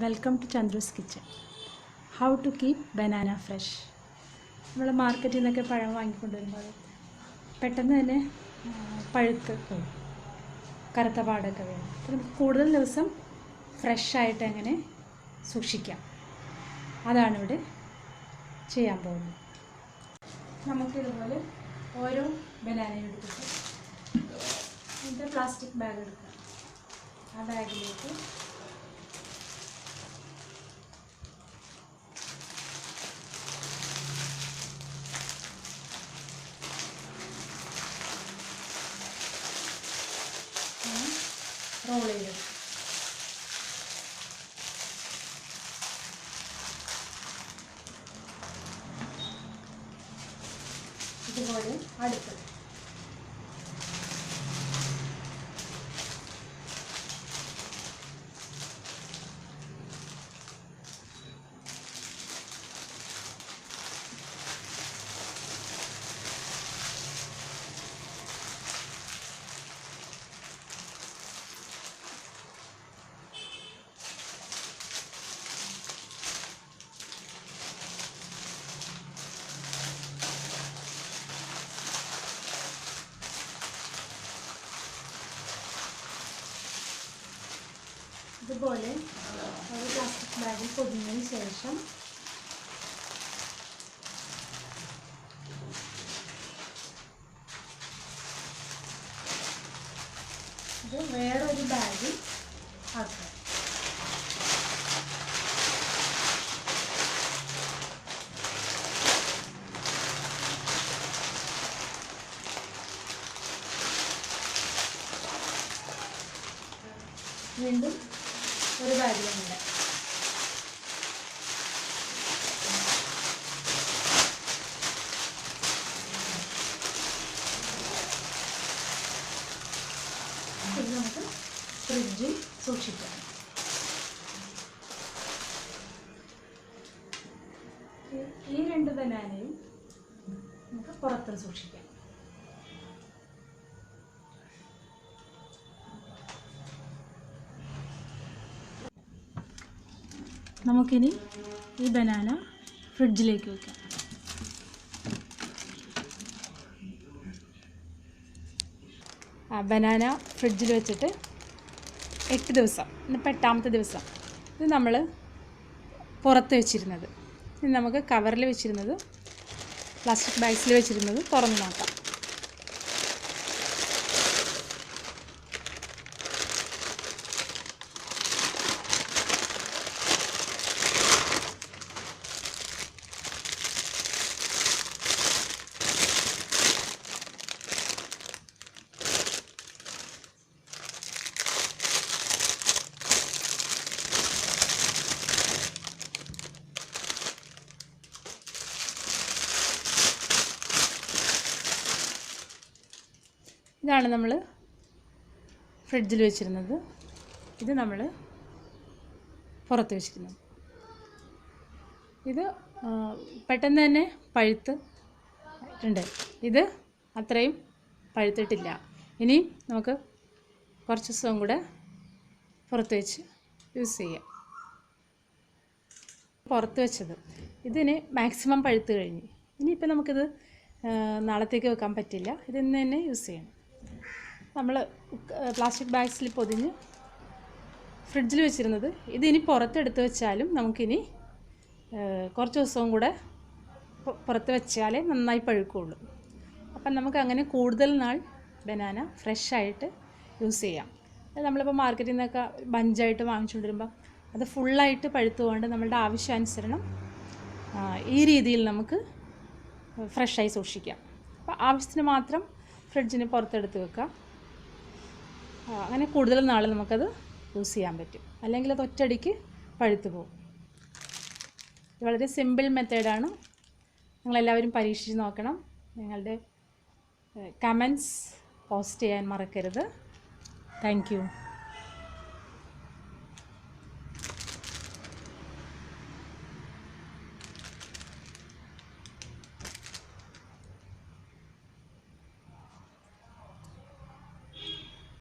Welcome to Chandru's kitchen. How to keep banana fresh. നമ്മൾ മാർക്കറ്റിൽ നിന്നൊക്കെ പഴം വാങ്ങിക്കൊണ്ടുവരുമ്പോൾ പെട്ടെന്ന് തന്നെ പഴുത്ത് പോകും, കറുത്ത പാടൊക്കെ വരും. അപ്പോൾ നമുക്ക് കൂടുതൽ ദിവസം ഫ്രഷായിട്ട് എങ്ങനെ സൂക്ഷിക്കാം, അതാണ് ഇവിടെ ചെയ്യാൻ പോകുന്നത്. നമുക്കിതുപോലെ ഓരോ ബനാനയും എടുത്തിട്ട് ഇതിൻ്റെ പ്ലാസ്റ്റിക് ബാഗ് എടുക്കുക. ആ ബാഗിലേക്ക് റോൾ ചെയ്തെടുക്കും. ഇതുപോലെ അടുത്ത് ഇതുപോലെ ഒരു പ്ലാസ്റ്റിക് ബാഗിൽ പൊതിഞ്ഞതിന് ശേഷം ഇത് വേറൊരു ബാഗിൽ ആക്കുക. വീണ്ടും ഒരു ബാഗിലുണ്ട്. ഇത് നമുക്ക് ഫ്രിഡ്ജിൽ സൂക്ഷിക്കാം. ഈ രണ്ട് ബനാനയും നമുക്ക് പുറത്ത് സൂക്ഷിക്കാം. നമുക്കിനി ഈ ബനാന ഫ്രിഡ്ജിലേക്ക് വയ്ക്കാം. ബനാന ഫ്രിഡ്ജിൽ വെച്ചിട്ട് 8 ദിവസം, ഇന്നിപ്പോൾ 8ാമത്തെ ദിവസം. ഇത് നമ്മൾ പുറത്ത് വെച്ചിരുന്നത്, ഇത് നമുക്ക് കവറിൽ വെച്ചിരുന്നത്, പ്ലാസ്റ്റിക് ബാഗ്സിൽ വെച്ചിരുന്നത് തുറന്ന് നോക്കാം. ഇതാണ് നമ്മൾ ഫ്രിഡ്ജിൽ വെച്ചിരുന്നത്, ഇത് നമ്മൾ പുറത്ത് വെച്ചിരുന്നത്. ഇത് പെട്ടെന്ന് തന്നെ പഴുത്ത് ഉണ്ട്. ഇത് അത്രയും പഴുത്തിട്ടില്ല. ഇനിയും നമുക്ക് കുറച്ച് ദിവസം കൂടെ പുറത്ത് വെച്ച് യൂസ് ചെയ്യാം. പുറത്ത് വെച്ചത് ഇതിന് മാക്സിമം പഴുത്ത് കഴിഞ്ഞ്, ഇനിയിപ്പോൾ നമുക്കിത് നാളത്തേക്ക് വെക്കാൻ പറ്റില്ല, ഇതിന്ന് തന്നെ യൂസ് ചെയ്യണം. നമ്മൾ പ്ലാസ്റ്റിക് ബാഗ്സിൽ പൊതിഞ്ഞ് ഫ്രിഡ്ജിൽ വെച്ചിരുന്നത് ഇതിനി പുറത്തെടുത്ത് വെച്ചാലും നമുക്കിനി കുറച്ച് ദിവസവും കൂടെ പുറത്ത് വെച്ചാലേ നന്നായി പഴുക്കുള്ളൂ. അപ്പം നമുക്ക് അങ്ങനെ കൂടുതൽ നാൾ ബനാന ഫ്രഷായിട്ട് യൂസ് ചെയ്യാം. നമ്മളിപ്പോൾ മാർക്കറ്റിൽ നിന്നൊക്കെ ബഞ്ചായിട്ട് വാങ്ങിച്ചുകൊണ്ട് വരുമ്പോൾ അത് ഫുള്ളായിട്ട് പഴുത്തുകൊണ്ട് നമ്മളുടെ ആവശ്യാനുസരണം ഈ രീതിയിൽ നമുക്ക് ഫ്രഷായി സൂക്ഷിക്കാം. അപ്പോൾ ആവശ്യത്തിന് മാത്രം ഫ്രിഡ്ജിന് പുറത്തെടുത്ത് വെക്കാം. അങ്ങനെ കൂടുതൽ നാൾ നമുക്കത് യൂസ് ചെയ്യാൻ പറ്റും. അല്ലെങ്കിൽ അത് ഒറ്റയടിക്ക് പഴുത്ത് പോകും. വളരെ സിമ്പിൾ മെത്തേഡാണ്. നിങ്ങളെല്ലാവരും പരീക്ഷിച്ച് നോക്കണം. നിങ്ങളുടെ കമൻറ്റ്സ് പോസ്റ്റ് ചെയ്യാൻ മറക്കരുത്. Thank you.